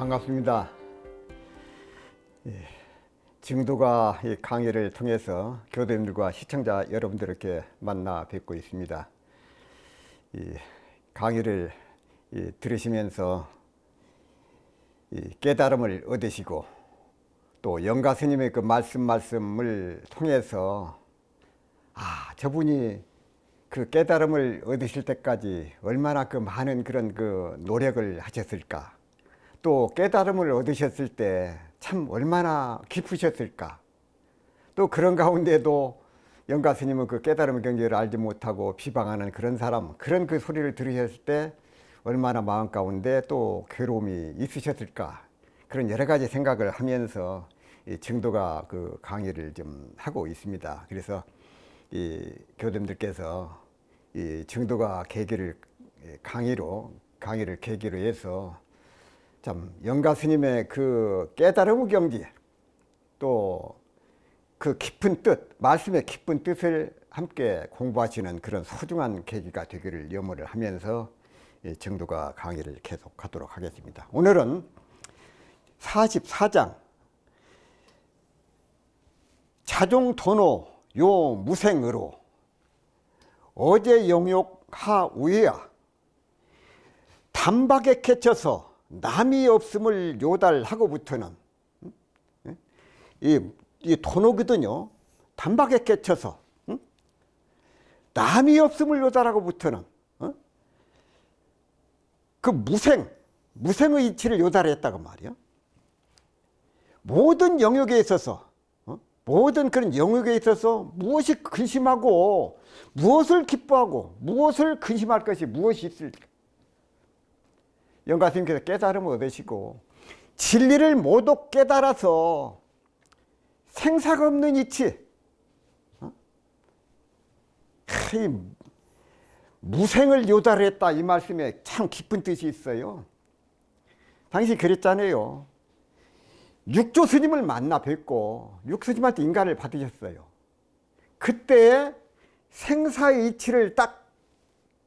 반갑습니다. 증도가 이 강의를 통해서 교도님들과 시청자 여러분들께 만나 뵙고 있습니다. 이 강의를 들으시면서 깨달음을 얻으시고 또 영가 스님의 그 말씀을 통해서 저분이 그 깨달음을 얻으실 때까지 얼마나 그 많은 그런 그 노력을 하셨을까, 또 깨달음을 얻으셨을 때 참 얼마나 깊으셨을까, 또 그런 가운데도 영가 스님은 그 깨달음의 경지를 알지 못하고 비방하는 그런 사람, 그런 그 소리를 들으셨을 때 얼마나 마음 가운데 또 괴로움이 있으셨을까, 그런 여러 가지 생각을 하면서 이 증도가 그 강의를 좀 하고 있습니다. 그래서 이 교도님들께서 이 증도가 강의를 계기로 해서 참 영가 스님의 그 깨달음의 경지, 또 그 깊은 뜻, 말씀의 깊은 뜻을 함께 공부하시는 그런 소중한 계기가 되기를 염원을 하면서 증도가 강의를 계속하도록 하겠습니다. 오늘은 44장 자종도노 요 무생으로 어제 영욕 하우야 단박에 캐쳐서 남이 없음을 요달하고부터는 이 도노거든요. 단박에 캐쳐서 남이 없음을 요달하고부터는 그 무생의 이치를 요달했다고 말이요. 모든 영역에 있어서 모든 그런 영역에 있어서 무엇이 근심하고 무엇을 기뻐하고 무엇을 근심할 것이 무엇이 있을까. 영가 스님께서 깨달음을 얻으시고 진리를 모두 깨달아서 생사가 없는 이치, 무생을 요달했다, 이 말씀에 참 깊은 뜻이 있어요. 당시 그랬잖아요. 육조 스님을 만나 뵙고 육스님한테 인가를 받으셨어요. 그때 생사의 이치를 딱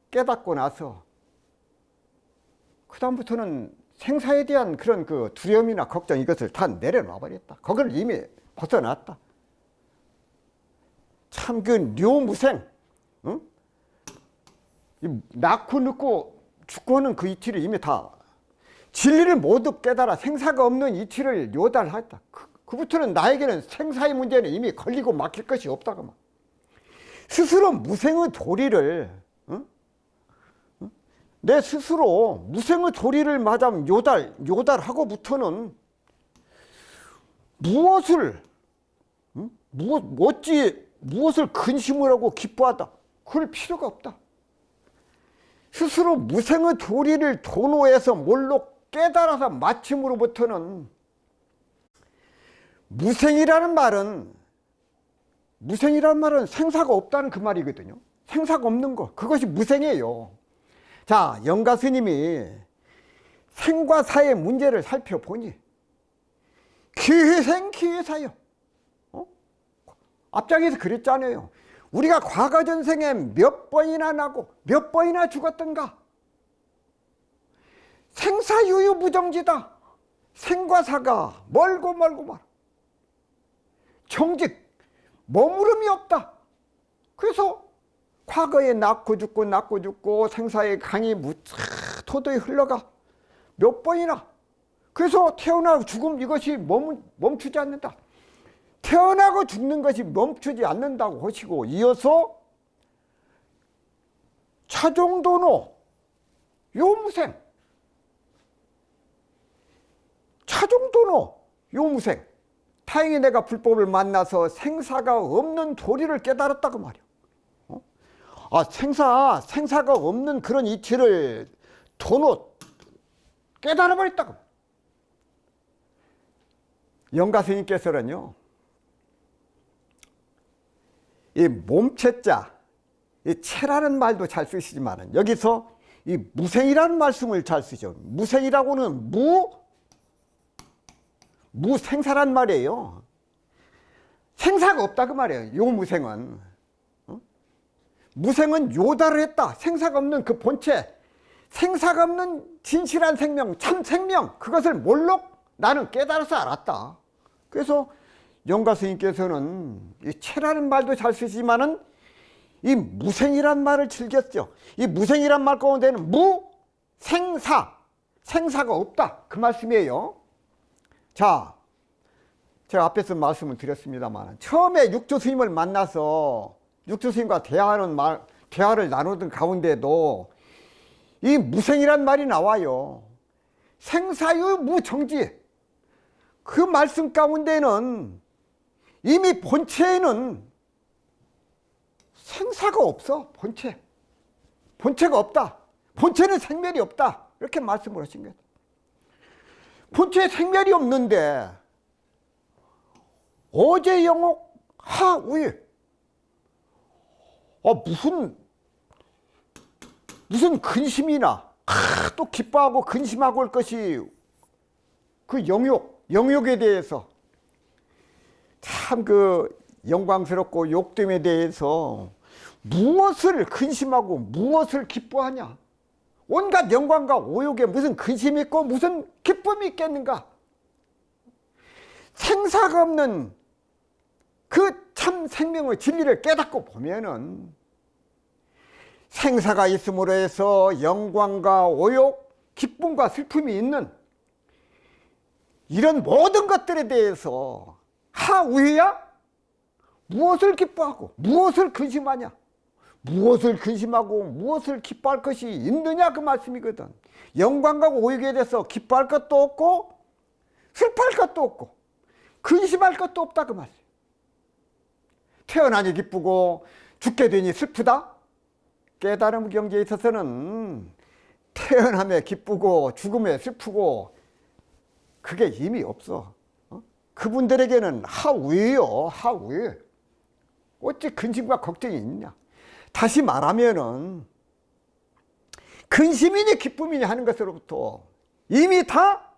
깨닫고 나서 그 다음부터는 생사에 대한 그런 그 두려움이나 걱정, 이것을 다 내려놔 버렸다. 거기를 이미 벗어났다. 참 그 묘무생, 낳고 늙고 죽고 하는 그 이치를 이미 다 진리를 모두 깨달아 생사가 없는 이치를 요달했다. 그부터는 나에게는 생사의 문제는 이미 걸리고 막힐 것이 없다고 말. 스스로 무생의 도리를 내 스스로 무생의 도리를 마다하면 요달하고부터는 무엇을 근심을 하고 기뻐하다, 그럴 필요가 없다. 스스로 무생의 도리를 도노해서 뭘로 깨달아서 마침으로부터는 무생이라는 말은 생사가 없다는 그 말이거든요. 생사가 없는 것, 그것이 무생이에요. 자, 영가 스님이 생과 사의 문제를 살펴보니 기회생 기회사요. 앞장에서 그랬잖아요. 우리가 과거 전생에 몇 번이나 나고 몇 번이나 죽었던가. 생사유유무정지다. 생과 사가 멀고 말. 정직 머무름이 없다. 그래서 과거에 낳고 죽고 생사의 강이 토도에 흘러가 몇 번이나. 그래서 태어나고 죽음, 이것이 멈추지 않는다. 태어나고 죽는 것이 멈추지 않는다고 하시고, 이어서 차종도노 요무생, 차종도노 요무생, 다행히 내가 불법을 만나서 생사가 없는 도리를 깨달았다고 말이야. 생사가 없는 그런 이치를 도노 깨달아버렸다고. 영가 스님께서는요, 이 몸체자, 이 체라는 말도 잘 쓰시지만 여기서 이 무생이라는 말씀을 잘 쓰죠. 무생이라고는 무생사란 말이에요. 생사가 없다 그 말이에요. 요 무생은 무생은 요달을 했다. 생사가 없는 그 본체, 생사가 없는 진실한 생명, 참 생명, 그것을 뭘로 나는 깨달아서 알았다. 그래서 영가 스님께서는 이 체라는 말도 잘 쓰시지만은 이 무생이란 말을 즐겼죠. 이 무생이란 말 가운데는 무, 생사, 생사가 없다, 그 말씀이에요. 자, 제가 앞에서 말씀을 드렸습니다만 처음에 육조 스님을 만나서 육조 스님과 대화를 나누던 가운데도 이 무생이란 말이 나와요. 생사유 무정지, 그 말씀 가운데는 이미 본체에는 생사가 없어. 본체가 없다. 본체는 생멸이 없다, 이렇게 말씀을 하신 거예요. 본체에 생멸이 없는데 어제 영옥 하우에 무슨 근심이나 또 기뻐하고 근심하고 할 것이 그 영욕에 대해서 참 그 영광스럽고 욕됨에 대해서 무엇을 근심하고 무엇을 기뻐하냐. 온갖 영광과 오욕에 무슨 근심이 있고 무슨 기쁨이 있겠는가. 생사가 없는 그 참 생명의 진리를 깨닫고 보면은 생사가 있음으로 해서 영광과 오욕, 기쁨과 슬픔이 있는 이런 모든 것들에 대해서 하우야 무엇을 기뻐하고 무엇을 근심하냐, 무엇을 근심하고 무엇을 기뻐할 것이 있느냐, 그 말씀이거든. 영광과 오욕에 대해서 기뻐할 것도 없고 슬퍼할 것도 없고 근심할 것도 없다, 그 말씀. 태어나니 기쁘고 죽게 되니 슬프다. 깨달음 경지에 있어서는 태어남에 기쁘고 죽음에 슬프고 그게 이미 없어. 그분들에게는 하우예요, 하우. 어찌 근심과 걱정이 있냐. 다시 말하면은 근심이니 기쁨이니 하는 것으로부터 이미 다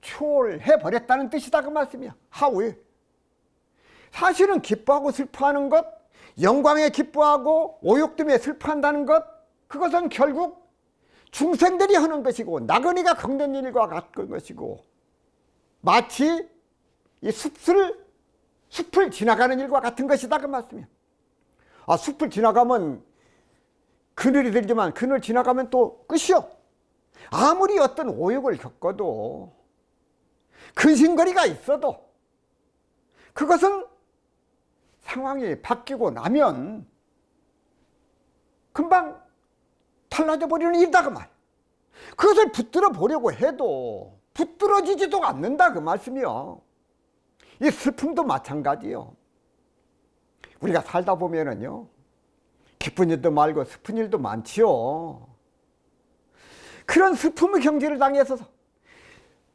초월해 버렸다는 뜻이다, 그 말씀이야. 하우에. 사실은 기뻐하고 슬퍼하는 것, 영광에 기뻐하고 오욕 때문에 슬퍼한다는 것, 그것은 결국 중생들이 하는 것이고 나그네가 겪는 일과 같은 것이고 마치 이 숲을 지나가는 일과 같은 것이다, 그 말씀이야. 숲을 지나가면 그늘이 들지만 그늘 지나가면 또 끝이요. 아무리 어떤 오욕을 겪어도 근심거리가 있어도 그것은 상황이 바뀌고 나면 금방 달라져 버리는 일이다, 그 말. 그것을 붙들어 보려고 해도 붙들어지지도 않는다, 그 말씀이요. 이 슬픔도 마찬가지요. 우리가 살다 보면은요, 기쁜 일도 말고 슬픈 일도 많지요. 그런 슬픔의 경지를 당해서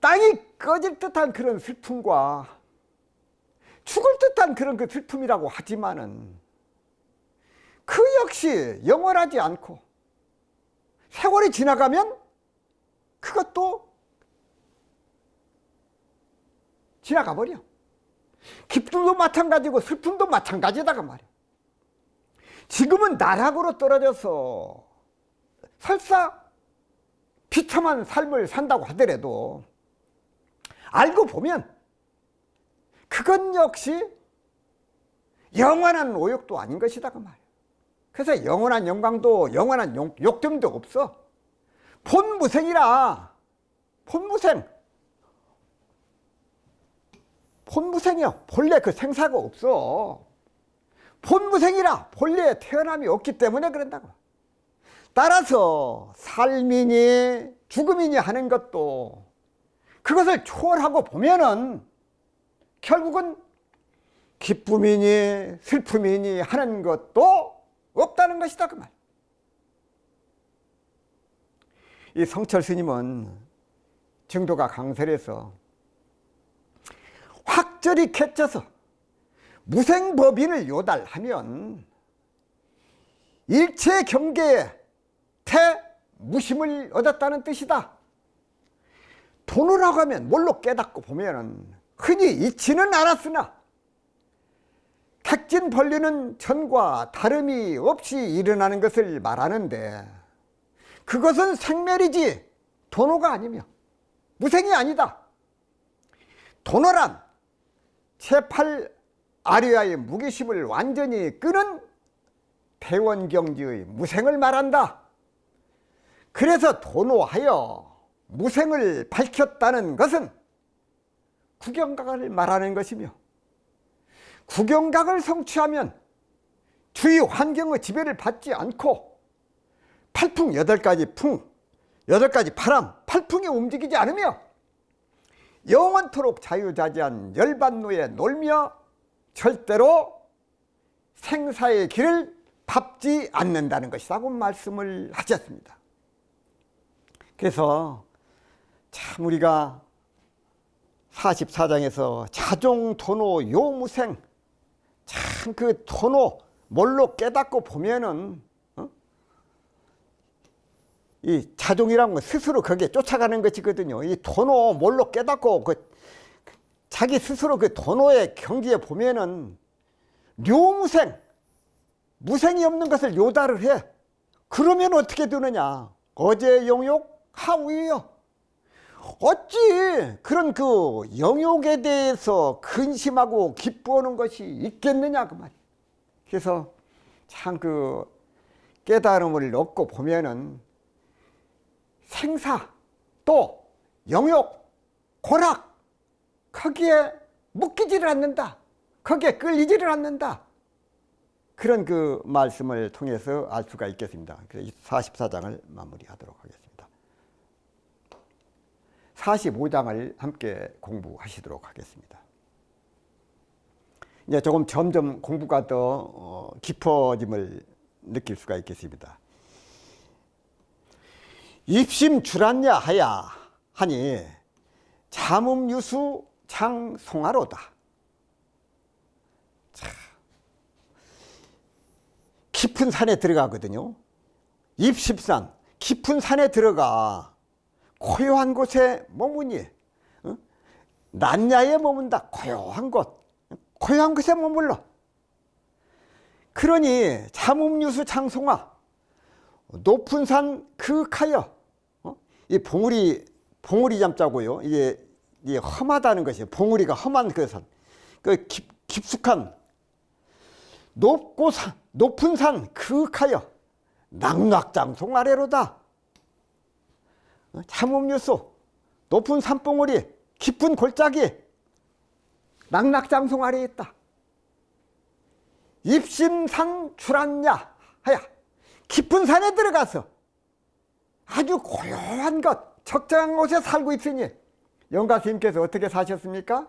땅이 꺼질 듯한 그런 슬픔과 죽을 듯한 그런 그 슬픔이라고 하지만은 그 역시 영원하지 않고 세월이 지나가면 그것도 지나가 버려. 기쁨도 마찬가지고 슬픔도 마찬가지다, 그 말이야. 지금은 나락으로 떨어져서 설사 비참한 삶을 산다고 하더라도 알고 보면 그건 역시 영원한 오욕도 아닌 것이다, 그 말이야. 그래서 영원한 영광도 영원한 욕됨도 없어. 본무생이라. 본무생이야. 본래 그 생사가 없어. 본무생이라. 본래 태어남이 없기 때문에 그런다고. 따라서 삶이니 죽음이니 하는 것도 그것을 초월하고 보면은 결국은 기쁨이니 슬픔이니 하는 것도 없다는 것이다, 그 말. 이 성철 스님은 정도가 강설해서 확절히 캐쳐서 무생법인을 요달하면 일체 경계에 태무심을 얻었다는 뜻이다. 돈으라고 하면 뭘로 깨닫고 보면은 흔히 이치는 않았으나 택진 벌리는 전과 다름이 없이 일어나는 것을 말하는데 그것은 생멸이지 도노가 아니며 무생이 아니다. 도노란 제8 아리아의 무기심을 완전히 끄는 대원경지의 무생을 말한다. 그래서 도노하여 무생을 밝혔다는 것은 구경각을 말하는 것이며, 구경각을 성취하면 주위 환경의 지배를 받지 않고 팔풍 8가지 풍, 8가지 바람, 팔풍이 움직이지 않으며 영원토록 자유자재한 열반노에 놀며 절대로 생사의 길을 밟지 않는다는 것이라고 말씀을 하셨습니다. 그래서 참 우리가 44장에서 자종 도노 요무생, 참 그 도노 뭘로 깨닫고 보면은 이 자종이란 건 스스로 거기에 쫓아가는 것이거든요. 이 도노 뭘로 깨닫고 자기 스스로 그 도노의 경지에 보면은 묘무생, 무생이 없는 것을 요다를 해. 그러면 어떻게 되느냐? 어제 영욕 하우이요. 어찌 그런 그 영욕에 대해서 근심하고 기뻐하는 것이 있겠느냐 그 말이에요. 그래서 참 그 깨달음을 얻고 보면은 생사 또 영욕 고락 거기에 묶이지를 않는다. 거기에 끌리지를 않는다. 그런 그 말씀을 통해서 알 수가 있겠습니다. 그래서 44장을 마무리하도록 하겠습니다. 45장을 함께 공부하시도록 하겠습니다. 이제 조금 점점 공부가 더 깊어짐을 느낄 수가 있겠습니다. 입심주란야 하야 하니 잠음유수 장송하로다. 자, 깊은 산에 들어가거든요. 입십산, 깊은 산에 들어가 고요한 곳에 머무니, 난야에 머문다. 고요한 곳, 고요한 곳에 머물러. 그러니 잠음유수 장송하, 높은 산 그윽하여, 이 봉우리 잠자고요. 이게 험하다는 것이에요. 봉우리가 험한 그 산, 그 깊숙한 높은 산 그윽하여 낙락장송 아래로다. 잠음유수, 높은 산봉우리, 깊은 골짜기, 낙락장송 아래에 있다. 입심산 출한야 하야, 깊은 산에 들어가서 아주 고요한 것, 적정한 곳에 살고 있으니 영가스님께서 어떻게 사셨습니까?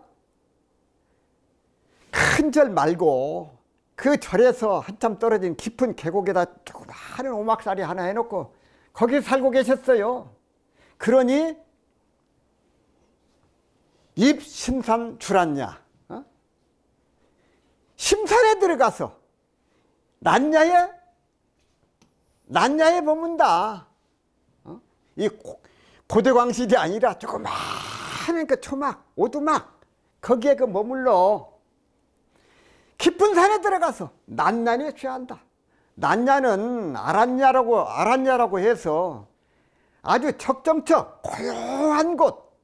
큰 절 말고 그 절에서 한참 떨어진 깊은 계곡에다 조그마한 오막살이 하나 해놓고 거기 살고 계셨어요. 그러니 입심산 출한야, 심산에 들어가서 난야에 머문다. 이 고대광실이 아니라 조그마한 그 초막, 오두막 거기에 그 머물러 깊은 산에 들어가서 난야에 취한다. 난야는 아란야라고 해서 아주 적정처 고요한 곳,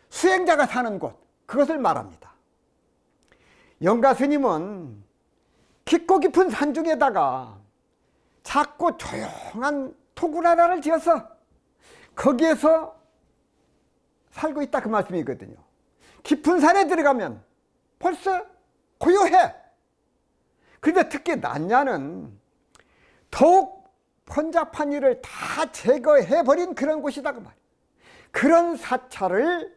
수행자가 사는 곳, 그것을 말합니다. 영가 스님은 깊고 깊은 산중에다가 작고 조용한 토굴 하나를 지어서 거기에서 살고 있다 그 말씀이거든요. 깊은 산에 들어가면 벌써 고요해. 그런데 특히 난야는 더욱 번잡한 일을 다 제거해버린 그런 곳이다 그 말이에요. 그런 사찰을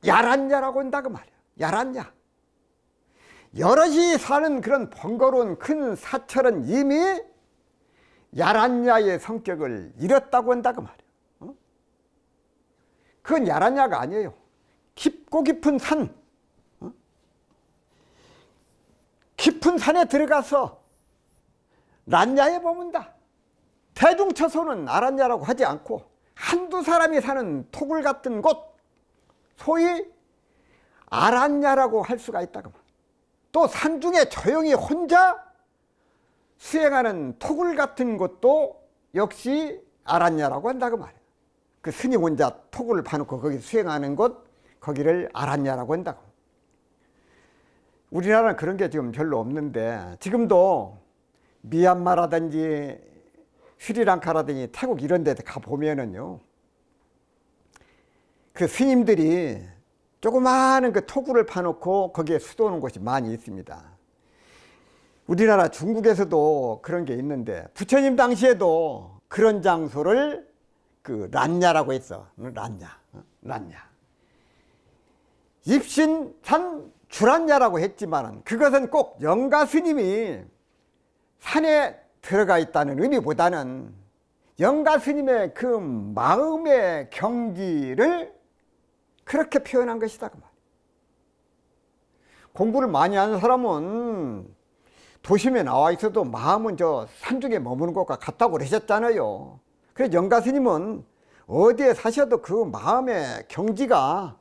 야란야라고 한다 그 말이에요. 야란야. 여럿이 사는 그런 번거로운 큰 사찰은 이미 야란야의 성격을 잃었다고 한다 그 말이에요. 그건 야란야가 아니에요. 깊고 깊은 산, 깊은 산에 들어가서 란야에 머문다. 대중처소는 아란야라고 하지 않고 한두 사람이 사는 토굴 같은 곳, 소위 아란야라고 할 수가 있다고 말이에요. 또 산중에 조용히 혼자 수행하는 토굴 같은 곳도 역시 아란야라고 한다고 말이에요. 그 스님 혼자 토구를 파놓고 거기 수행하는 곳, 거기를 아란야라고 한다고. 우리나라는 그런 게 지금 별로 없는데, 지금도 미얀마라든지 스리랑카라든지 태국 이런 데 가보면은요, 그 스님들이 조그마한 그 토구를 파놓고 거기에 수도하는 곳이 많이 있습니다. 우리나라 중국에서도 그런 게 있는데, 부처님 당시에도 그런 장소를 그 란야라고 했어. 란야. 입신산 주란야라고 했지만 그것은 꼭 영가 스님이 산에 들어가 있다는 의미보다는 영가 스님의 그 마음의 경지를 그렇게 표현한 것이다 그 말이야. 공부를 많이 하는 사람은 도심에 나와 있어도 마음은 저 산중에 머무는 것과 같다고 그러셨잖아요. 그래서 영가 스님은 어디에 사셔도 그 마음의 경지가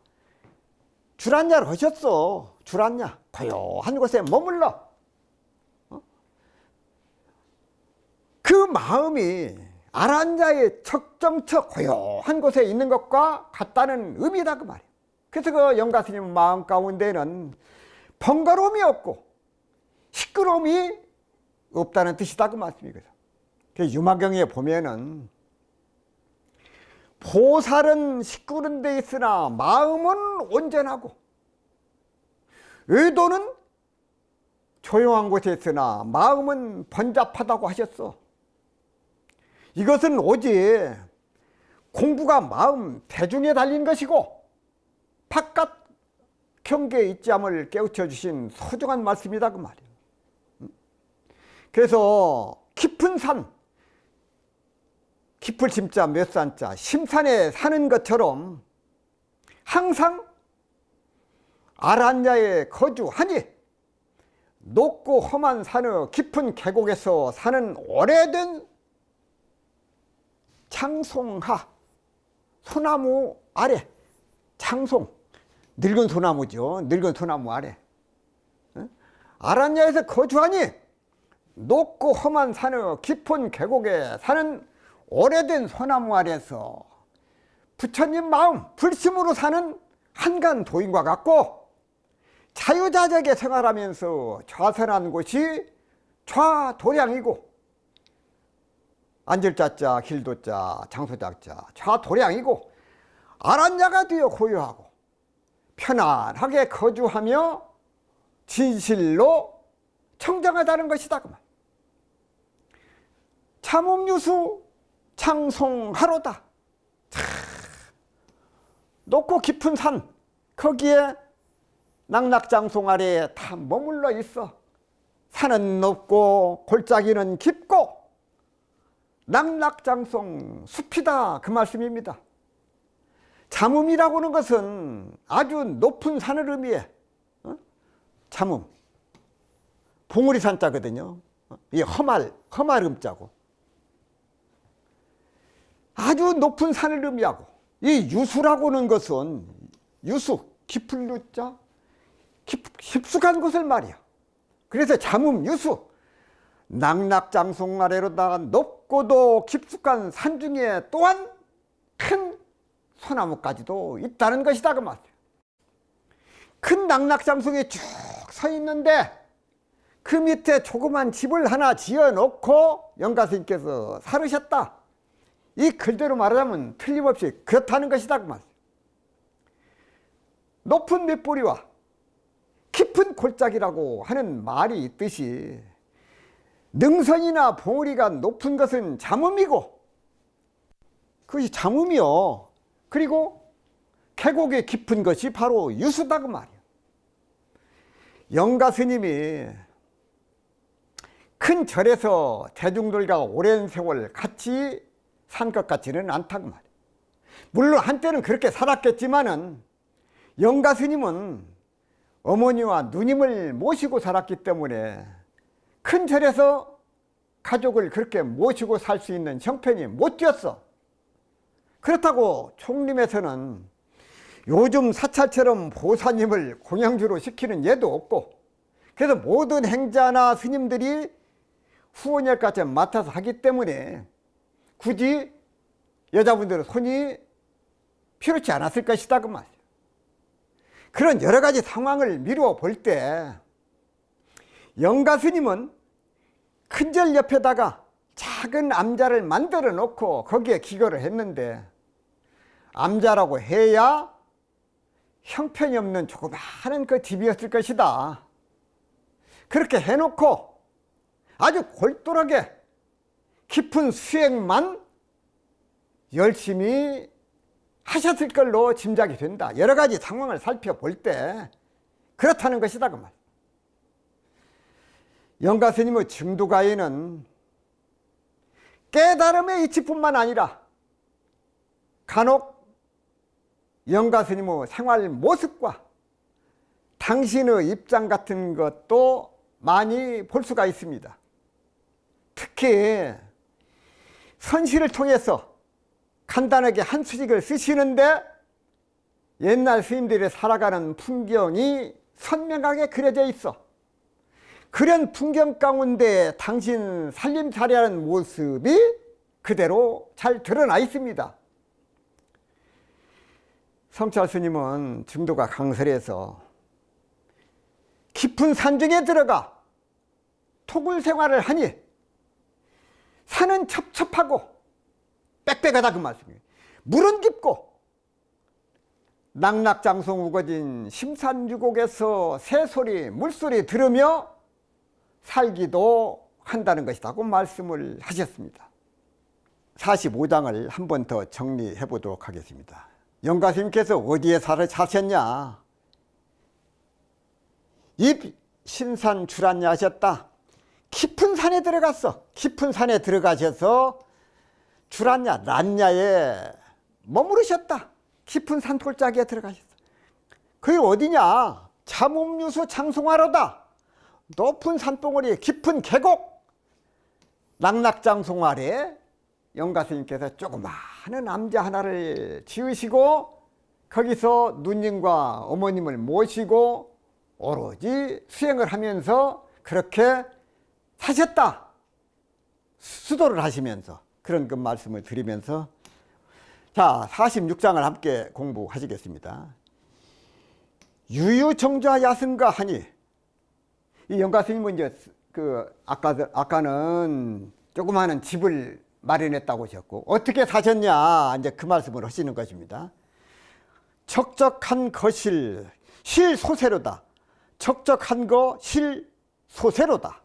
주란야를 하셨어. 주란야, 고요한 곳에 머물러. 그 마음이 아란야의 적정처 고요한 곳에 있는 것과 같다는 의미다 그 말이에요. 그래서 그 영가 스님 마음 가운데는 번거로움이 없고 시끄러움이 없다는 뜻이다 그 말씀이거든. 유마경에 보면은 보살은 시끄러운 데 있으나 마음은 온전하고, 의도는 조용한 곳에 있으나 마음은 번잡하다고 하셨어. 이것은 오직 공부가 마음 대중에 달린 것이고 바깥 경계에 있지 않음을 깨우쳐 주신 소중한 말씀이다 그 말이에요. 그래서 깊은 산, 깊을 심자 몇 산자, 심산에 사는 것처럼 항상 아란야에 거주하니 높고 험한 산의 깊은 계곡에서 사는 오래된 창송하, 소나무 아래, 창송, 늙은 소나무죠. 늙은 소나무 아래. 아란야에서 거주하니 높고 험한 산의 깊은 계곡에 사는 오래된 소나무 아래서 부처님 마음 불심으로 사는 한간 도인과 같고, 자유자재하게 생활하면서 좌선한 곳이 좌도량이고, 앉을 자자, 길도자, 장소작자, 좌도량이고, 아란야가 되어 고요하고 편안하게 거주하며 진실로 청정하다는 것이다 그만. 참음유수 창송하로다. 높고 깊은 산, 거기에 낙낙장송 아래에 다 머물러 있어. 산은 높고 골짜기는 깊고 낙낙장송 숲이다 그 말씀입니다. 잠음이라고 하는 것은 아주 높은 산을 의미해. 잠음, 봉우리 산자거든요. 이게 험할 음자고, 아주 높은 산을 의미하고, 이 유수라고 하는 것은 유수, 깊은 유자, 깊숙한 곳을 말이야. 그래서 잠음 유수, 낙낙장송 아래로다가 높고도 깊숙한 산 중에 또한 큰 소나무까지도 있다는 것이다 그 말이야. 큰 낙낙장송이 쭉 서 있는데 그 밑에 조그만 집을 하나 지어 놓고 영가스님께서 살으셨다. 이 글대로 말하자면 틀림없이 그렇다는 것이다 그 말이야. 높은 밑뿌리와 깊은 골짜기라고 하는 말이 있듯이 능선이나 봉우리가 높은 것은 잠음이고, 그것이 잠음이요. 그리고 계곡이 깊은 것이 바로 유수다 그 말이야. 영가 스님이 큰 절에서 대중들과 오랜 세월 같이 산 것 같지는 않다고 말이야. 물론 한때는 그렇게 살았겠지만은 영가 스님은 어머니와 누님을 모시고 살았기 때문에 큰 절에서 가족을 그렇게 모시고 살 수 있는 형편이 못 되었어. 그렇다고 총림에서는 요즘 사찰처럼 보사님을 공양주로 시키는 예도 없고, 그래서 모든 행자나 스님들이 후원일까지 맡아서 하기 때문에 굳이 여자분들은 손이 필요치 않았을 것이다 그 말이에요. 그런 여러 가지 상황을 미루어 볼 때 영가 스님은 큰 절 옆에다가 작은 암자를 만들어 놓고 거기에 기거를 했는데, 암자라고 해야 형편이 없는 조그마한 그 집이었을 것이다. 그렇게 해놓고 아주 골똘하게 깊은 수행만 열심히 하셨을 걸로 짐작이 된다. 여러 가지 상황을 살펴볼 때 그렇다는 것이다 그 말. 영가 스님의 증두가에는 깨달음의 이치뿐만 아니라 간혹 영가 스님의 생활 모습과 당신의 입장 같은 것도 많이 볼 수가 있습니다. 특히 선시를 통해서 간단하게 한 수직을 쓰시는데 옛날 스님들이 살아가는 풍경이 선명하게 그려져 있어. 그런 풍경 가운데 당신 살림살이하는 모습이 그대로 잘 드러나 있습니다. 성찰 스님은 증도가 강설에서 깊은 산중에 들어가 토굴 생활을 하니 산은 첩첩하고 빽빽하다 그 말씀이에요. 물은 깊고 낙낙장송 우거진 심산유곡에서 새소리 물소리 들으며 살기도 한다는 것이라고 말씀을 하셨습니다. 45장을 한 번 더 정리해 보도록 하겠습니다. 영가 스님께서 어디에 사셨냐? 입신산 주란냐 하셨다. 깊은 산에 들어갔어. 깊은 산에 들어가셔서 주란냐 란냐에 머무르셨다. 깊은 산골짜기에 들어가셨어. 그게 어디냐? 잠음유수 장송화로다. 높은 산봉우리 깊은 계곡 낙낙장송 아래 영가 스님께서 조그마한 암자 하나를 지으시고 거기서 누님과 어머님을 모시고 오로지 수행을 하면서 그렇게 사셨다. 수도를 하시면서 그런 그 말씀을 드리면서 자 46장을 함께 공부하시겠습니다. 유유정좌 야승가 하니 이 영가 스님은 이제 아까는 조그마한 집을 마련했다고 하셨고 어떻게 사셨냐 이제 그 말씀을 하시는 것입니다. 적적한 거실 실소세로다. 적적한 거 실소세로다.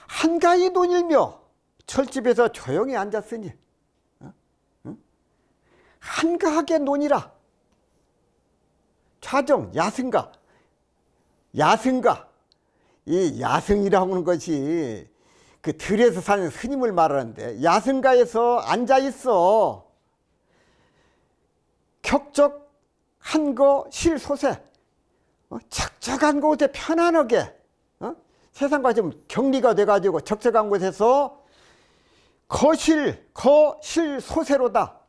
한가히 논일며 철집에서 조용히 앉았으니 한가하게 논이라. 좌정 야승가. 야승가. 이 야승이라고 하는 것이 그 들에서 사는 스님을 말하는데 야승가에서 앉아 있어. 격적한 거 실소세. 적적한 곳에 편안하게 세상과 좀 격리가 돼가지고 적적한 곳에서 거실 소세로다.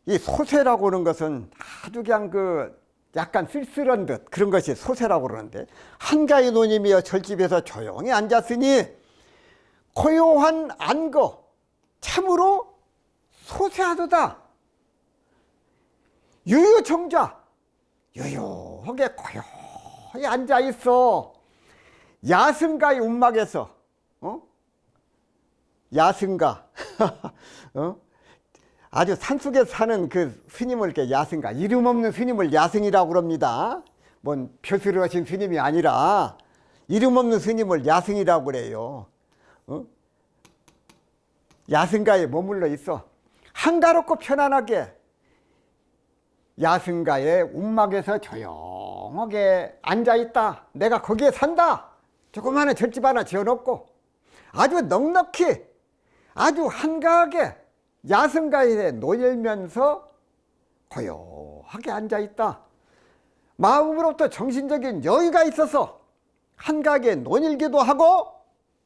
이 소세라고 하는 것은 아주 그냥 약간 쓸쓸한 듯 그런 것이 소세라고 그러는데 한가히 논이며 절집에서 조용히 앉았으니 고요한 안거 참으로 소세하도다. 유유정자 유유하게 고요히 앉아있어. 야승가의 움막에서 야승가 아주 산속에 사는 그 스님을 이렇게 야승가, 이름 없는 스님을 야승이라고 그럽니다. 뭔 벼슬을 하신 스님이 아니라 이름 없는 스님을 야승이라고 그래요. 야승가에 머물러 있어. 한가롭고 편안하게 야승가의 움막에서 조용하게 앉아있다. 내가 거기에 산다. 조그마한 절집 하나 지어놓고 아주 넉넉히 아주 한가하게 야승가에 놓이면서 고요하게 앉아있다. 마음으로부터 정신적인 여유가 있어서 한가하게 논일기도 하고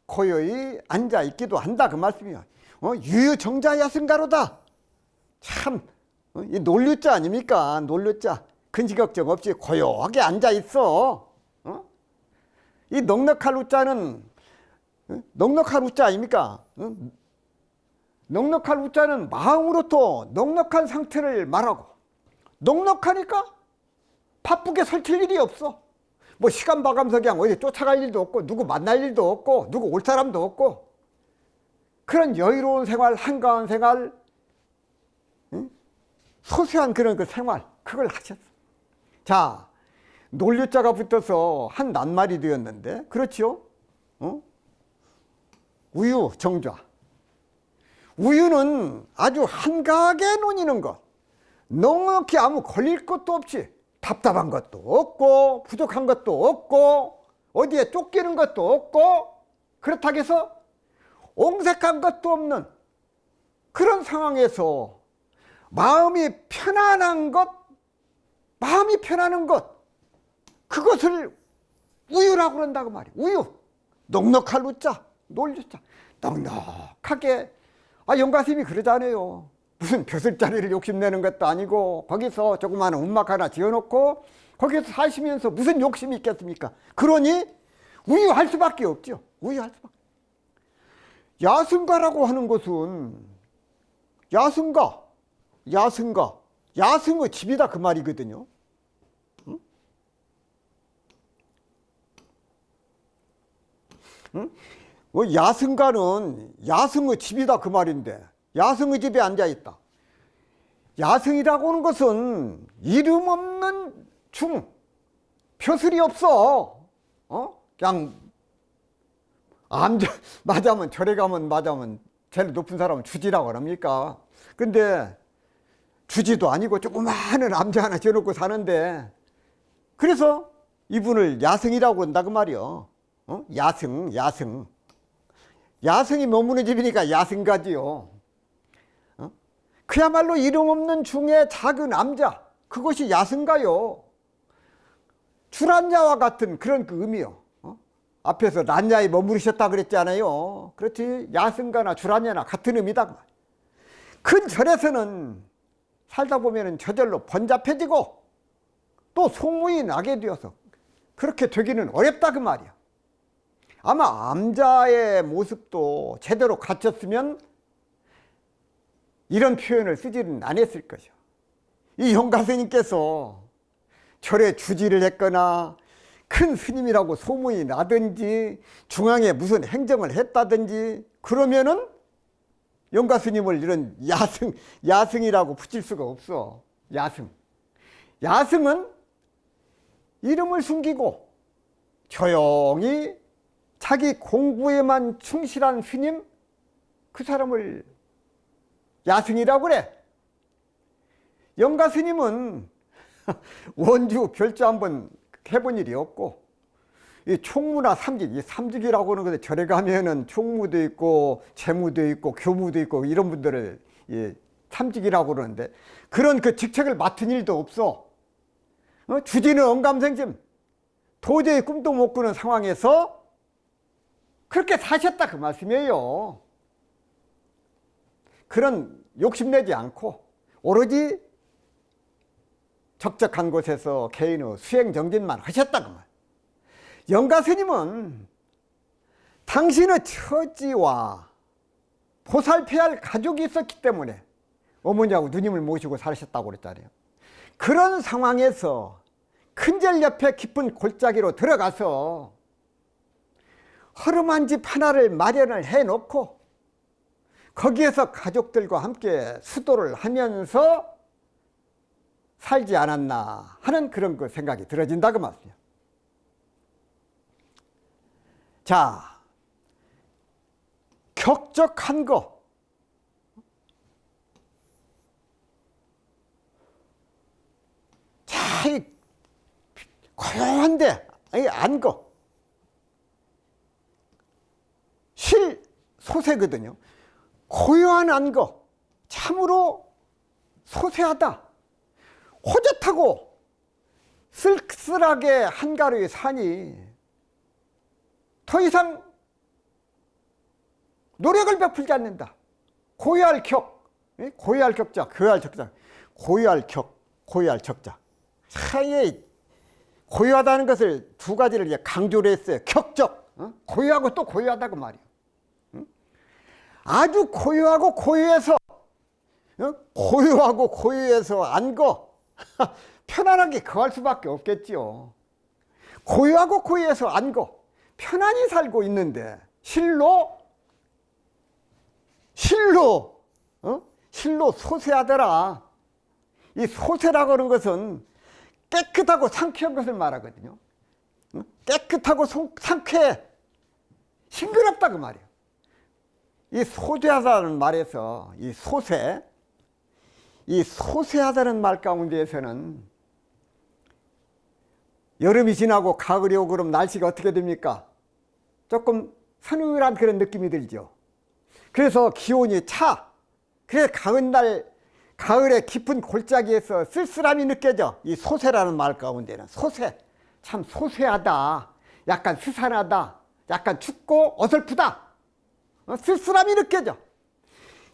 고요히 앉아있기도 한다 그 말씀이야. 유유정자 야승가로다. 참 이 논류자 아닙니까? 논류자. 근시걱정 없이 고요하게 앉아있어. 이 넉넉할 우자는 넉넉할 우자 아닙니까? 넉넉할 우자는 마음으로부터 넉넉한 상태를 말하고, 넉넉하니까 바쁘게 설칠 일이 없어. 뭐 시간 봐가면서 그냥 어디 쫓아갈 일도 없고, 누구 만날 일도 없고, 누구 올 사람도 없고, 그런 여유로운 생활, 한가한 생활, 응? 소소한 그런 그 생활, 그걸 하셨어. 자, 논류자가 붙어서 한 낱말이 되었는데, 그렇죠? 우유, 정좌. 우유는 아주 한가하게 논이는 것. 넉넉히 아무 걸릴 것도 없이, 답답한 것도 없고, 부족한 것도 없고, 어디에 쫓기는 것도 없고, 그렇다고 해서 옹색한 것도 없는 그런 상황에서 마음이 편안한 것, 마음이 편안한 것, 그것을 우유라고 그런다고 말이에요. 우유. 넉넉할 우자, 놀유자. 넉넉하게. 영가스님이 그러잖아요. 무슨 벼슬자리를 욕심내는 것도 아니고, 거기서 조그마한 움막 하나 지어놓고 거기서 사시면서 무슨 욕심이 있겠습니까? 그러니 우유할 수밖에 없죠. 우유할 수밖에. 야승가라고 하는 것은, 야승가, 야승의 집이다 그 말이거든요. 응? 응? 야승가는 야승의 집이다 그 말인데, 야승의 집에 앉아있다. 야승이라고 하는 것은 이름 없는 중, 벼슬이 없어. 그냥 맞으면, 절에 가면 맞으면 제일 높은 사람은 주지라고 합니까? 근데 주지도 아니고 조그마한 암자 하나 지어놓고 사는데, 그래서 이분을 야승이라고 한다 그 말이요. 야승. 야승이 머무는 집이니까 야승가지요. 그야말로 이름 없는 중에 작은 암자, 그것이 야승가요. 출한자와 같은 그런 그 의미요. 앞에서 란야에 머무르셨다 그랬잖아요. 그렇지, 야승가나 출한야나 같은 의미다. 큰 절에서는 살다 보면 저절로 번잡해지고 또 소문이 나게 되어서 그렇게 되기는 어렵다 그 말이야. 아마 암자의 모습도 제대로 갖췄으면 이런 표현을 쓰지는 않았을 것이요. 이 영가스님께서 절에 주지를 했거나 큰 스님이라고 소문이 나든지 중앙에 무슨 행정을 했다든지 그러면은 영가스님을 이런 야승이라고 붙일 수가 없어. 야승은 이름을 숨기고 조용히 자기 공부에만 충실한 스님, 그 사람을 야승이라고 그래. 영가스님은 원주 별조 한번 해본 일이 없고, 이 총무나 삼직, 이 삼직이라고 하는 것에 절에 가면은 총무도 있고 재무도 있고 교무도 있고 이런 분들을 삼직이라고 그러는데, 그런 그 직책을 맡은 일도 없어. 주지는 언감생심, 도저히 꿈도 못 꾸는 상황에서 그렇게 사셨다 그 말씀이에요. 그런 욕심내지 않고 오로지 적적한 곳에서 개인의 수행정진만 하셨다 그 말. 영가스님은 당신의 처지와 보살펴야 할 가족이 있었기 때문에 어머니하고 누님을 모시고 살으셨다고 그랬잖아요. 그런 상황에서 큰절 옆에 깊은 골짜기로 들어가서 허름한 집 하나를 마련을 해놓고 거기에서 가족들과 함께 수도를 하면서 살지 않았나 하는 그런 그 생각이 들어진다 그 말이에요. 자, 격적한 거, 잘 고요한데 안거, 실소세거든요. 고요한 안거, 참으로 소세하다. 호젓하고 쓸쓸하게 한가로이 사니 더 이상 노력을 베풀지 않는다. 고요할 격, 고요할 격자, 고요할 적자, 고요할 격, 고요할 적자. 사이에 고요하다는 것을 두 가지를 강조를 했어요. 격적, 고요하고 또 고요하다고 말이에요. 아주 고요하고 고요해서 고요하고 고요해서 안고 편안하게 거할 수밖에 없겠지요. 고요하고 고요해서 안고 편안히 살고 있는데 실로 소세하더라. 이 소세라고 하는 것은 깨끗하고 상쾌한 것을 말하거든요. 깨끗하고 상쾌해, 싱그럽다 그 말이에요. 이 소세하다는 말에서 이 소세하다는 말 가운데에서는 여름이 지나고 가을이 오고 그럼 날씨가 어떻게 됩니까? 조금 서늘한 그런 느낌이 들죠. 그래서 기온이 그래서 가을의 깊은 골짜기에서 쓸쓸함이 느껴져. 이 소세라는 말 가운데는 참 소세하다, 약간 스산하다, 약간 춥고 어설프다, 쓸쓸함이 느껴져.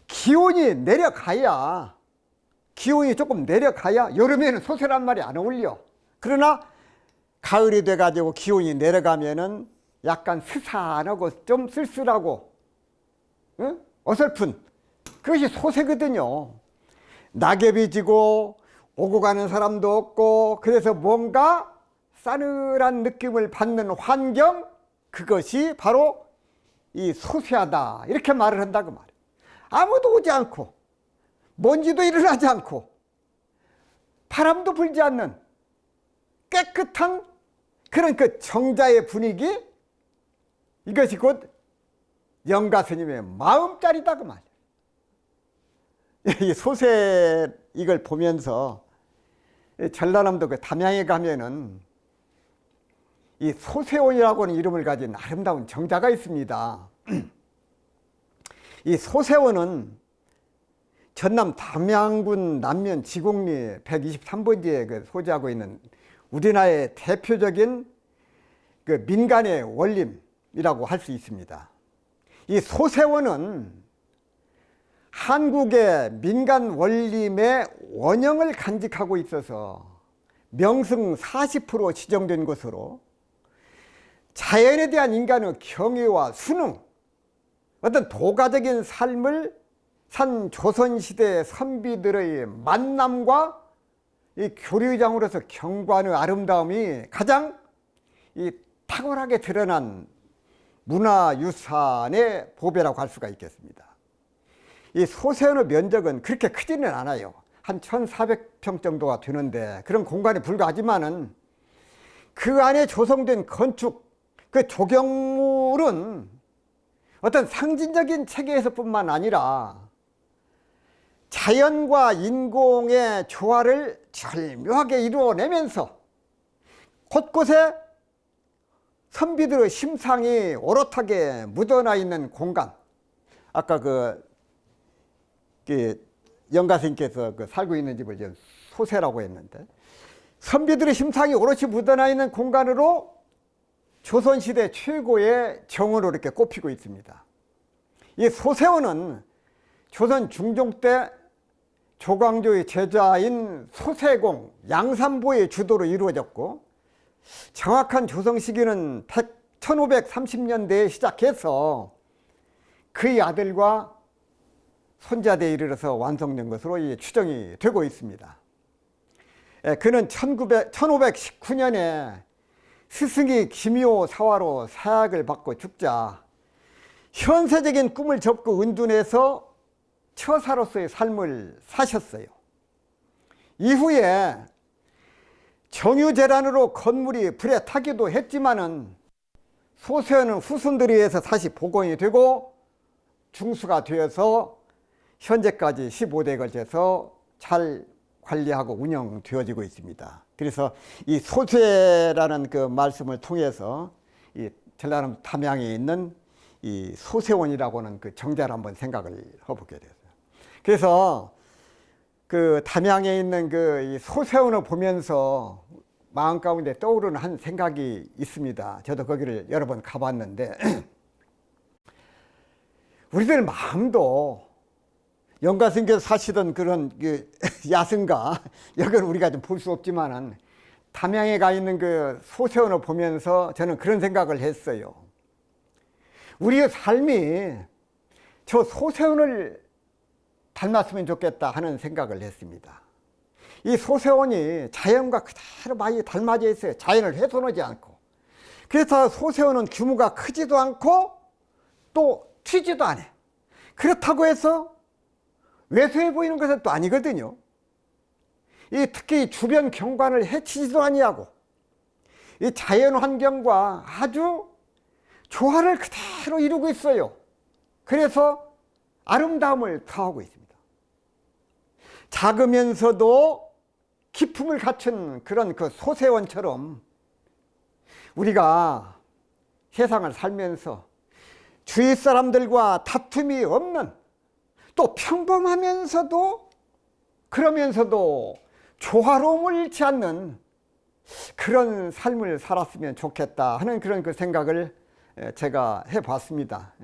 기온이 조금 내려가야 여름에는 소세란 말이 안 어울려. 그러나 가을이 돼가지고 기온이 내려가면은 약간 스산하고 좀 쓸쓸하고 어설픈 그것이 소세거든요. 낙엽이 지고 오고 가는 사람도 없고 그래서 뭔가 싸늘한 느낌을 받는 환경, 그것이 바로 이 소세하다 이렇게 말을 한다고 말이에요. 아무도 오지 않고 먼지도 일어나지 않고 바람도 불지 않는 깨끗한 그런 그 정자의 분위기, 이것이 곧 영가 스님의 마음자리다 그 말이에요. 이 소세 이걸 보면서 전라남도 그 담양에 가면은 이 소세원이라고 하는 이름을 가진 아름다운 정자가 있습니다. 이 소세원은 전남 담양군 남면 지곡리 123번지에 소재하고 있는 우리나라의 대표적인 그 민간의 원림이라고 할 수 있습니다. 이 소세원은 한국의 민간 원림의 원형을 간직하고 있어서 명승 40% 지정된 것으로 자연에 대한 인간의 경애와 순응, 어떤 도가적인 삶을 산 조선시대 선비들의 만남과 이 교류장으로서 경관의 아름다움이 가장 이 탁월하게 드러난 문화유산의 보배라고 할 수가 있겠습니다. 이 소세원의 면적은 그렇게 크지는 않아요. 한 1,400평 정도가 되는데 그런 공간에 불과하지만은 그 안에 조성된 건축, 그 조경물은 어떤 상징적인 체계에서뿐만 아니라 자연과 인공의 조화를 절묘하게 이루어내면서 곳곳에 선비들의 심상이 오롯하게 묻어나 있는 공간, 아까 영가스님께서 살고 있는 집을 소세라고 했는데 선비들의 심상이 오롯이 묻어나 있는 공간으로 조선시대 최고의 정원으로 이렇게 꼽히고 있습니다. 이 소세원은 조선 중종 때 조광조의 제자인 소세공 양산보의 주도로 이루어졌고 정확한 조성 시기는 1530년대에 시작해서 그의 아들과 손자대에 이르러서 완성된 것으로 추정이 되고 있습니다. 그는 1519년에 스승이 김효 사화로 사약을 받고 죽자 현세적인 꿈을 접고 은둔해서 처사로서의 삶을 사셨어요. 이후에 정유재란으로 건물이 불에 타기도 했지만은 소세원은 후손들에 의해서 다시 복원이 되고 중수가 되어서 현재까지 15대에 걸쳐서 잘 관리하고 운영되어지고 있습니다. 그래서 이 소세라는 그 말씀을 통해서 이 전라남 담양에 있는 이 소세원이라고 하는 그 정자를 한번 생각을 해보게 됐어요. 그래서 그 담양에 있는 그 이 소세원을 보면서 마음 가운데 떠오르는 한 생각이 있습니다. 저도 거기를 여러 번 가봤는데 우리들 마음도 영가스님께서 사시던 그런 그 야승가 여기는 우리가 좀 볼 수 없지만은 담양에 가 있는 그 소세원을 보면서 저는 그런 생각을 했어요. 우리의 삶이 저 소세원을 닮았으면 좋겠다 하는 생각을 했습니다. 이 소세원이 자연과 그대로 많이 닮아져 있어요. 자연을 훼손하지 않고. 그래서 소세원은 규모가 크지도 않고 또 튀지도 않아요. 그렇다고 해서 왜소해 보이는 것은 또 아니거든요. 특히 주변 경관을 해치지도 아니하고 이 자연 환경과 아주 조화를 그대로 이루고 있어요. 그래서 아름다움을 더하고 있습니다. 작으면서도 기품을 갖춘 그런 그 소세원처럼 우리가 세상을 살면서 주위 사람들과 다툼이 없는, 또 평범하면서도 그러면서도 조화로움을 잃지 않는 그런 삶을 살았으면 좋겠다 하는 그런 그 생각을 제가 해봤습니다.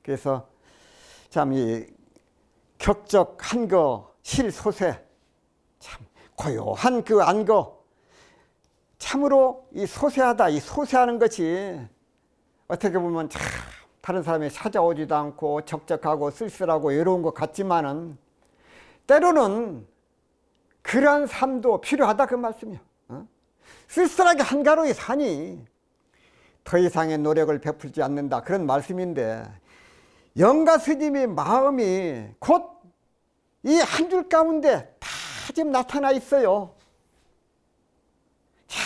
그래서 참 이 격적한 거 실소세, 참 고요한 그 안거, 참으로 이 소세하다, 이 소세하는 것이 어떻게 보면 참 다른 사람이 찾아오지도 않고 적적하고 쓸쓸하고 외로운 것 같지만은 때로는 그러한 삶도 필요하다 그 말씀이요. 쓸쓸하게 한가로이 사니 더 이상의 노력을 베풀지 않는다 그런 말씀인데, 영가 스님의 마음이 곧 이 한 줄 가운데 다 지금 나타나 있어요. 자,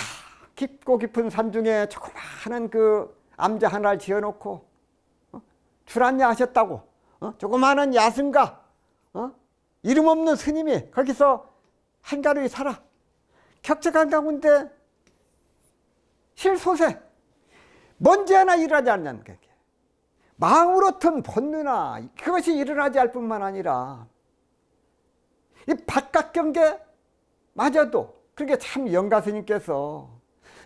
깊고 깊은 산중에 조그마한 그 암자 하나를 지어놓고 출안야 하셨다고 조그마한 야승가 이름 없는 스님이 거기서 한가로이 살아 격적한 가운데 실소세 먼지 하나 일어나지 않는 게 마음으로든 본느나 그것이 일어나지 않을 뿐만 아니라 이 바깥 경계마저도, 그렇게 참 영가 스님께서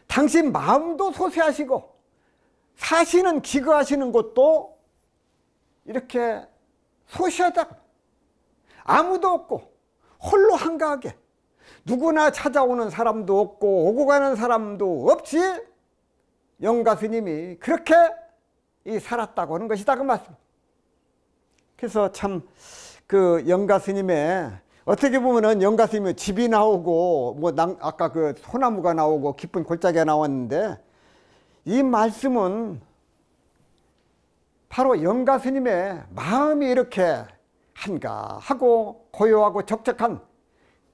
당신 마음도 소세하시고 사시는 기거하시는 곳도 이렇게 소시하다, 아무도 없고 홀로 한가하게 누구나 찾아오는 사람도 없고 오고 가는 사람도 없이 영가 스님이 그렇게 살았다고 하는 것이다 그 말씀. 그래서 참 그 영가 스님의 어떻게 보면은 영가 스님의 집이 나오고 뭐 아까 그 소나무가 나오고 깊은 골짜기가 나왔는데, 이 말씀은 바로 영가 스님의 마음이 이렇게 한가하고 고요하고 적적한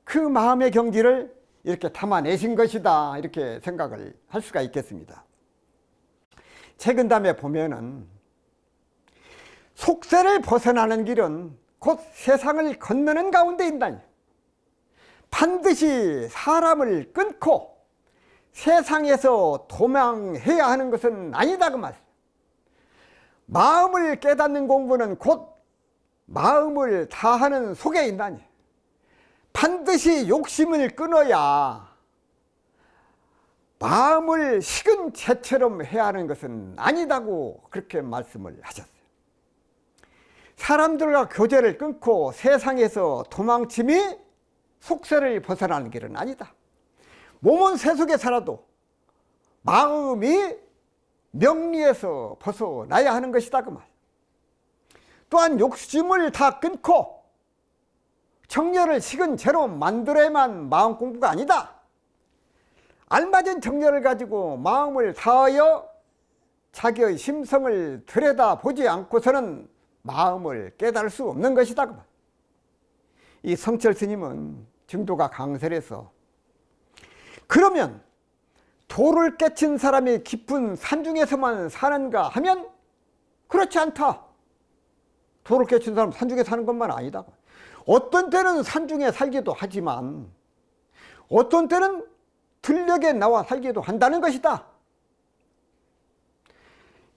그 마음의 경지를 이렇게 담아내신 것이다, 이렇게 생각을 할 수가 있겠습니다. 책은담에 보면은 속세를 벗어나는 길은 곧 세상을 건너는 가운데 있다니, 반드시 사람을 끊고 세상에서 도망해야 하는 것은 아니다 그 말이에요. 마음을 깨닫는 공부는 곧 마음을 다하는 속에 있다니, 반드시 욕심을 끊어야 마음을 식은 채처럼 해야 하는 것은 아니다고 그렇게 말씀을 하셨어요. 사람들과 교제를 끊고 세상에서 도망침이 속세를 벗어나는 길은 아니다. 몸은 세속에 살아도 마음이 명리에서 벗어나야 하는 것이다 그 말. 또한 욕심을 다 끊고 정열을 식은 채로 만들어야만 마음 공부가 아니다. 알맞은 정열을 가지고 마음을 다하여 자기의 심성을 들여다보지 않고서는 마음을 깨달을 수 없는 것이다 그 말. 이 성철 스님은 증도가 강설해서 그러면 도를 깨친 사람이 깊은 산중에서만 사는가 하면 그렇지 않다. 도를 깨친 사람 산중에 사는 것만 아니다. 어떤 때는 산중에 살기도 하지만 어떤 때는 들녘에 나와 살기도 한다는 것이다.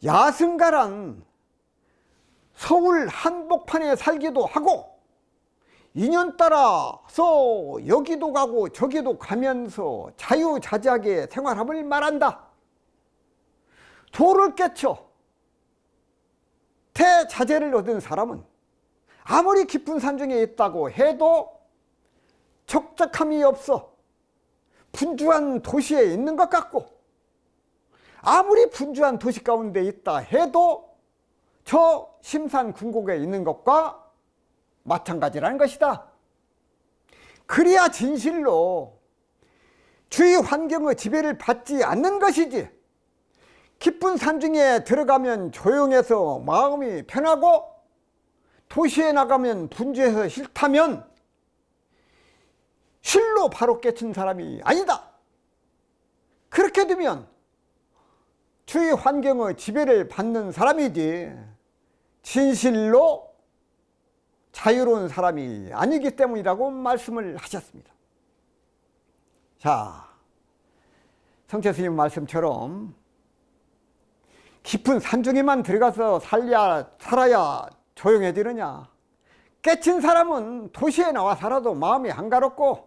야승가란 서울 한복판에 살기도 하고 인연 따라서 여기도 가고 저기도 가면서 자유자재하게 생활함을 말한다. 도를 깨쳐 대자재를 얻은 사람은 아무리 깊은 산중에 있다고 해도 적적함이 없어 분주한 도시에 있는 것 같고, 아무리 분주한 도시 가운데 있다 해도 저 심산궁곡에 있는 것과 마찬가지라는 것이다. 그래야 진실로 주위 환경의 지배를 받지 않는 것이지. 깊은 산중에 들어가면 조용해서 마음이 편하고 도시에 나가면 분주해서 싫다면 실로 바로 깨친 사람이 아니다. 그렇게 되면 주위 환경의 지배를 받는 사람이지 진실로 자유로운 사람이 아니기 때문이라고 말씀을 하셨습니다. 자, 성철 스님 말씀처럼 깊은 산중에만 들어가서 살아야 조용해지느냐. 깨친 사람은 도시에 나와 살아도 마음이 한가롭고,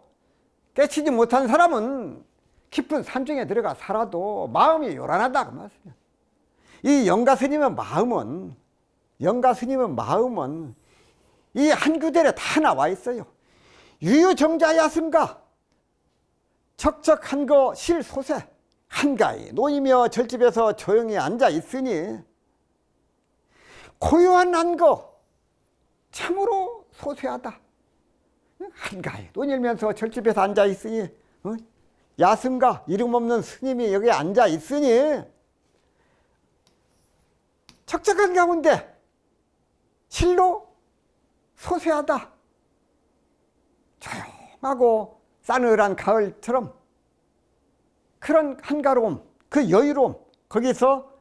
깨치지 못한 사람은 깊은 산중에 들어가 살아도 마음이 요란하다 그 말씀이야. 이 영가 스님의 마음은 이 한 구절에 다 나와 있어요. 유유정자야승가, 적적한 거 실소세, 한가히 놓이며 절집에서 조용히 앉아 있으니 고요한 한거 참으로 소세하다. 한가히 놓이면서 절집에서 앉아 있으니 야승가, 이름 없는 스님이 여기 앉아 있으니 적적한 가운데 실로 소세하다. 조용하고 싸늘한 가을처럼 그런 한가로움, 그 여유로움, 거기서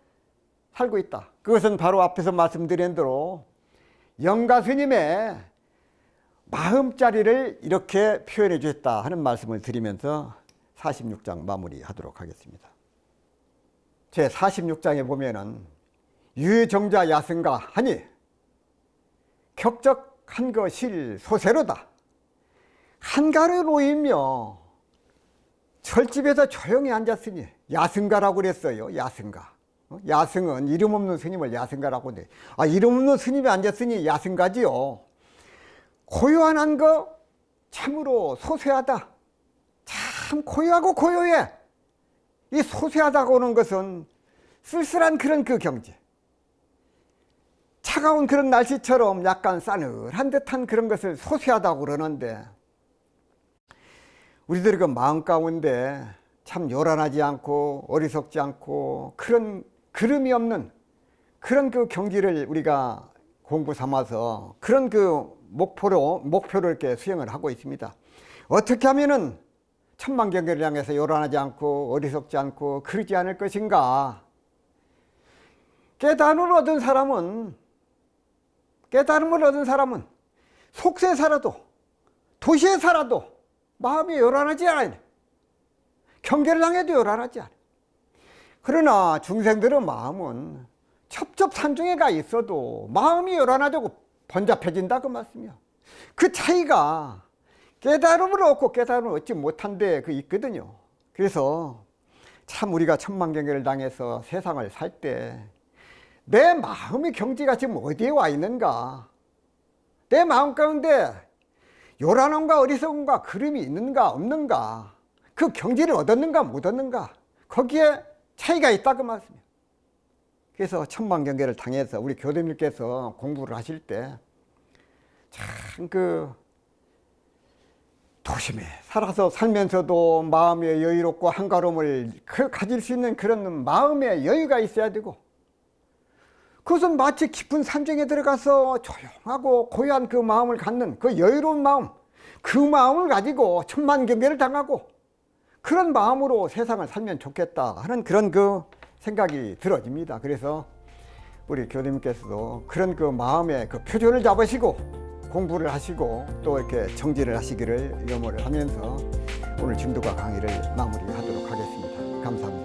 살고 있다. 그것은 바로 앞에서 말씀드린 대로 영가 스님의 마음자리를 이렇게 표현해 주셨다 하는 말씀을 드리면서 46장 마무리하도록 하겠습니다. 제 46장에 보면은 유정자 야승가 하니 격적한 것일 소세로다. 한가로 놓이며 절집에서 조용히 앉았으니 야승가라고 그랬어요. 야승가. 야승은 이름 없는 스님을 야승가라고 하는데, 이름 없는 스님이 앉았으니 야승가지요. 고요한 한거 참으로 소세하다. 참 고요하고 고요해. 이 소세하다고 하는 것은 쓸쓸한 그런 그 경지, 차가운 그런 날씨처럼 약간 싸늘한 듯한 그런 것을 소세하다고 그러는데, 우리들의 그 마음 가운데 참 요란하지 않고 어리석지 않고 그런 그름이 없는 그런 그 경지를 우리가 공부 삼아서 그런 그 목표로 이렇게 수행을 하고 있습니다. 어떻게 하면은 천만경계를 향해서 요란하지 않고 어리석지 않고 그러지 않을 것인가? 깨달음을 얻은 사람은 속세에 살아도 도시에 살아도 마음이 요란하지 않아요. 경계를 향해도 요란하지 않아요. 그러나 중생들의 마음은 첩첩산중에 가 있어도 마음이 요란하고 번잡해진다 그 말씀이야. 그 차이가 깨달음을 얻고 깨달음을 얻지 못한 데 그 있거든요. 그래서 참 우리가 천만경계를 당해서 세상을 살 때 내 마음의 경지가 지금 어디에 와 있는가, 내 마음 가운데 요란함과 어리석음과 그름이 있는가 없는가, 그 경지를 얻었는가 못 얻는가, 거기에 차이가 있다 그 말씀이에요. 그래서 천만경계를 당해서 우리 교수님께서 공부를 하실 때 참 그 도심에 살면서도 마음의 여유롭고 한가로움을 가질 수 있는 그런 마음의 여유가 있어야 되고, 그것은 마치 깊은 산중에 들어가서 조용하고 고요한 그 마음을 갖는 그 여유로운 마음, 그 마음을 가지고 천만경계를 당하고 그런 마음으로 세상을 살면 좋겠다 하는 그런 그 생각이 들어집니다. 그래서 우리 교수님께서도 그런 그 마음의 그 표준을 잡으시고 공부를 하시고 또 이렇게 정지를 하시기를 염원을 하면서 오늘 진도가 강의를 마무리하도록 하겠습니다. 감사합니다.